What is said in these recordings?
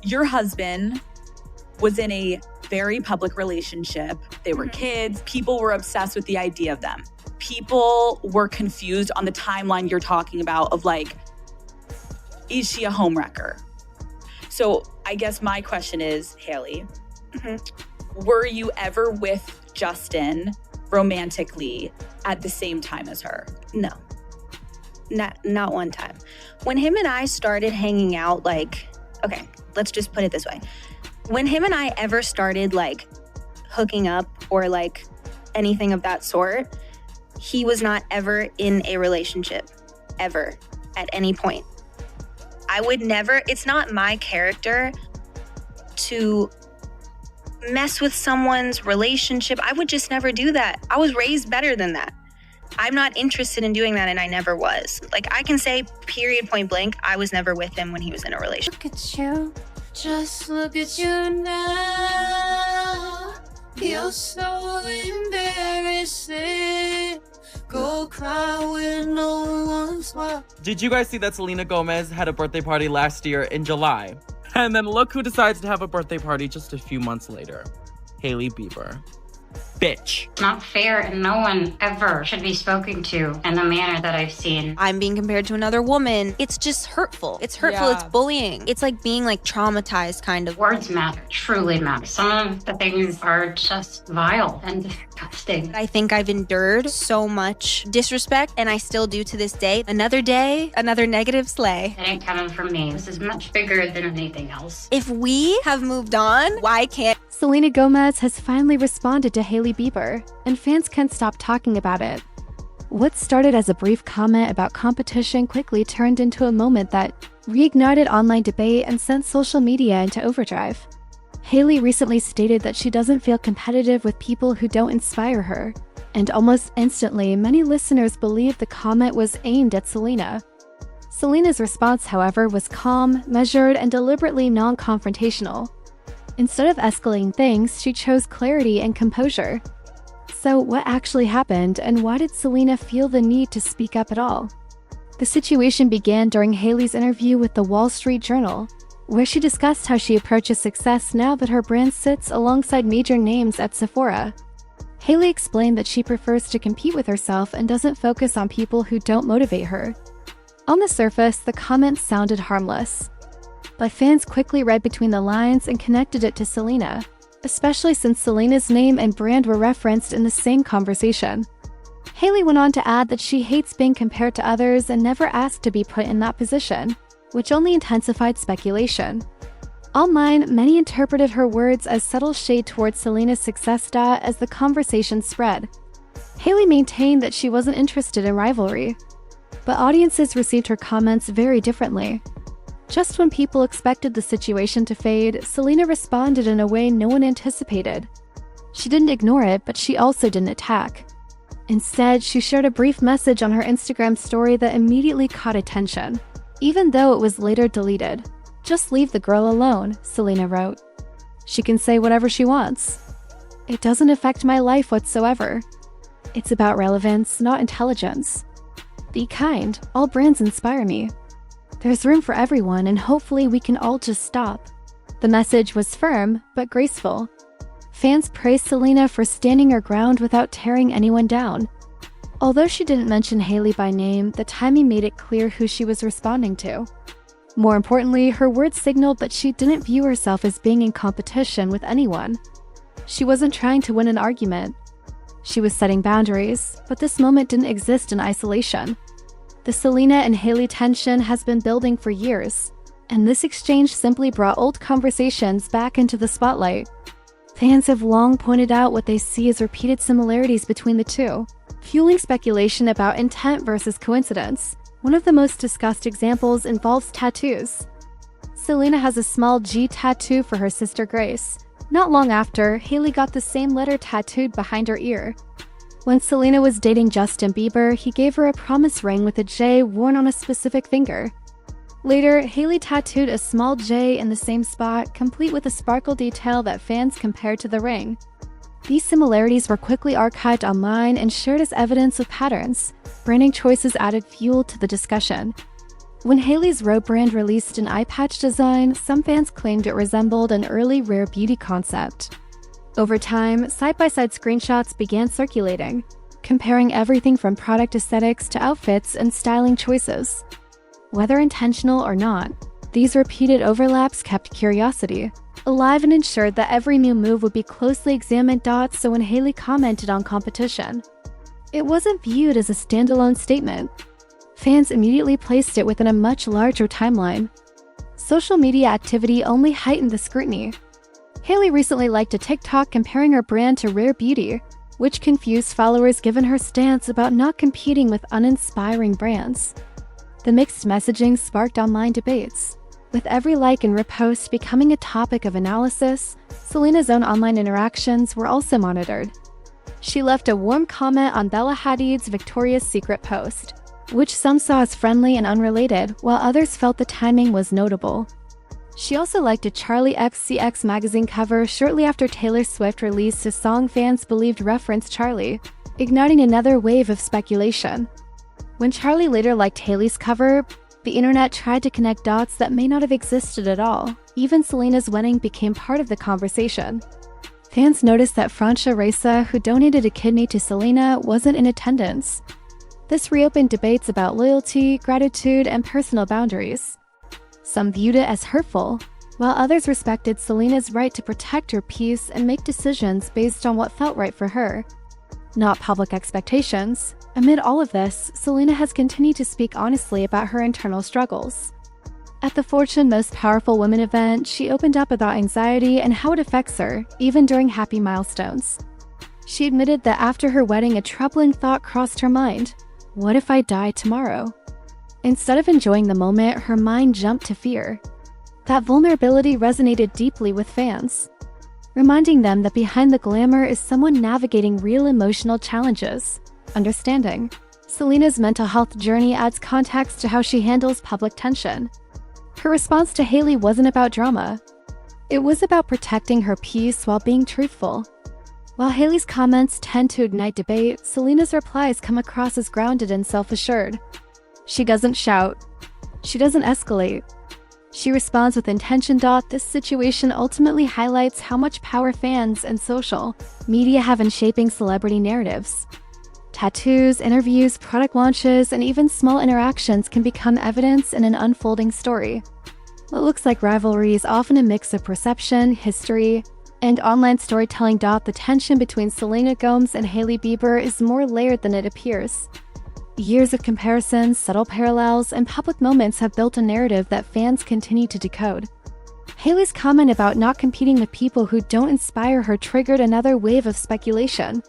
your husband was in a very public relationship. They were kids. People were obsessed with the idea of them. People were confused on the timeline you're talking about of like, is she a homewrecker? So I guess my question is, Hailey, were you ever with Justin romantically at the same time as her? No, not one time. When him and I started hanging out, like, okay, let's just put it this way. When him and I ever started like hooking up or like anything of that sort, he was not ever in a relationship, ever, at any point. I would never, it's not my character to mess with someone's relationship. I would just never do that. I was raised better than that. I'm not interested in doing that, and I never was. Like, I can say, period, point blank, I was never with him when he was in a relationship. Look at you. Just look at you now. You're so embarrassing. Go cry when no one's watching. Did you guys see that Selena Gomez had a birthday party last year in July? And then look who decides to have a birthday party just a few months later. Hailey Bieber. Bitch. Not fair, and no one ever should be spoken to in the manner that I've seen. I'm being compared to another woman. It's just hurtful. It's hurtful. Yeah. It's bullying. It's like being like traumatized kind of. Words matter, truly matter. Some of the things are just vile and disgusting. I think I've endured so much disrespect, and I still do to this day. Another day, another negative slay. It ain't coming from me. This is much bigger than anything else. If we have moved on, why can't Selena Gomez has finally responded to Hailey Bieber, and fans can't stop talking about it. What started as a brief comment about competition quickly turned into a moment that reignited online debate and sent social media into overdrive. Hailey recently stated that she doesn't feel competitive with people who don't inspire her, and almost instantly, many listeners believed the comment was aimed at Selena. Selena's response, however, was calm, measured, and deliberately non-confrontational. Instead of escalating things, she chose clarity and composure. So what actually happened, and why did Selena feel the need to speak up at all? The situation began during Hailey's interview with the Wall Street Journal, where she discussed how she approaches success now that her brand sits alongside major names at Sephora. Hailey explained that she prefers to compete with herself and doesn't focus on people who don't motivate her. On the surface, the comment sounded harmless, but fans quickly read between the lines and connected it to Selena, especially since Selena's name and brand were referenced in the same conversation. Hailey went on to add that she hates being compared to others and never asked to be put in that position, which only intensified speculation. Online, many interpreted her words as subtle shade towards Selena's success as the conversation spread. Hailey maintained that she wasn't interested in rivalry, but audiences received her comments very differently. Just when people expected the situation to fade, Selena responded in a way no one anticipated. She didn't ignore it, but she also didn't attack. Instead, she shared a brief message on her Instagram story that immediately caught attention, even though it was later deleted. "Just leave the girl alone," Selena wrote. "She can say whatever she wants. It doesn't affect my life whatsoever. It's about relevance, not intelligence. Be kind. All brands inspire me. There's room for everyone, and hopefully we can all just stop." The message was firm, but graceful. Fans praised Selena for standing her ground without tearing anyone down. Although she didn't mention Hailey by name, the timing made it clear who she was responding to. More importantly, her words signaled that she didn't view herself as being in competition with anyone. She wasn't trying to win an argument. She was setting boundaries, but this moment didn't exist in isolation. The Selena and Hailey tension has been building for years, and this exchange simply brought old conversations back into the spotlight. Fans have long pointed out what they see as repeated similarities between the two, fueling speculation about intent versus coincidence. One of the most discussed examples involves tattoos. Selena has a small G tattoo for her sister Grace. Not long after, Hailey got the same letter tattooed behind her ear. When Selena was dating Justin Bieber, he gave her a promise ring with a J worn on a specific finger. Later, Hailey tattooed a small J in the same spot, complete with a sparkle detail that fans compared to the ring. These similarities were quickly archived online and shared as evidence of patterns. Branding choices added fuel to the discussion. When Hailey's Roe brand released an eye patch design, some fans claimed it resembled an early rare beauty concept. Over time, side-by-side screenshots began circulating, comparing everything from product aesthetics to outfits and styling choices. Whether intentional or not, these repeated overlaps kept curiosity alive and ensured that every new move would be closely examined. So when Hailey commented on competition, it wasn't viewed as a standalone statement. Fans immediately placed it within a much larger timeline. Social media activity only heightened the scrutiny. Hailey recently liked a TikTok comparing her brand to Rare Beauty, which confused followers given her stance about not competing with uninspiring brands. The mixed messaging sparked online debates, with every like and repost becoming a topic of analysis. Selena's own online interactions were also monitored. She left a warm comment on Bella Hadid's Victoria's Secret post, which some saw as friendly and unrelated, while others felt the timing was notable. She also liked a Charli XCX magazine cover shortly after Taylor Swift released a song fans believed referenced Charli, igniting another wave of speculation. When Charli later liked Hailey's cover, the internet tried to connect dots that may not have existed at all. Even Selena's wedding became part of the conversation. Fans noticed that Francia Reza, who donated a kidney to Selena, wasn't in attendance. This reopened debates about loyalty, gratitude, and personal boundaries. Some viewed it as hurtful, while others respected Selena's right to protect her peace and make decisions based on what felt right for her, not public expectations. Amid all of this, Selena has continued to speak honestly about her internal struggles. At the Fortune Most Powerful Women event, she opened up about anxiety and how it affects her, even during happy milestones. She admitted that after her wedding, a troubling thought crossed her mind: what if I die tomorrow? Instead of enjoying the moment, her mind jumped to fear. That vulnerability resonated deeply with fans, reminding them that behind the glamour is someone navigating real emotional challenges. Understanding Selena's mental health journey adds context to how she handles public tension. Her response to Hailey wasn't about drama. It was about protecting her peace while being truthful. While Hailey's comments tend to ignite debate, Selena's replies come across as grounded and self-assured. She doesn't shout. She doesn't escalate. She responds with intention. This situation ultimately highlights how much power fans and social media have in shaping celebrity narratives. Tattoos, interviews, product launches, and even small interactions can become evidence in an unfolding story. What looks like rivalry is often a mix of perception, history, and online storytelling. The tension between Selena Gomez and Hailey Bieber is more layered than it appears. Years of comparisons, subtle parallels, and public moments have built a narrative that fans continue to decode. Hailey's comment about not competing with people who don't inspire her triggered another wave of speculation.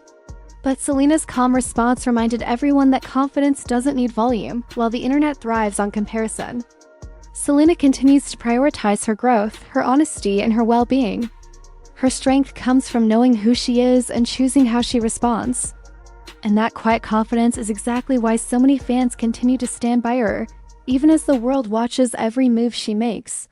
But Selena's calm response reminded everyone that confidence doesn't need volume, while the internet thrives on comparison. Selena continues to prioritize her growth, her honesty, and her well-being. Her strength comes from knowing who she is and choosing how she responds. And that quiet confidence is exactly why so many fans continue to stand by her, even as the world watches every move she makes.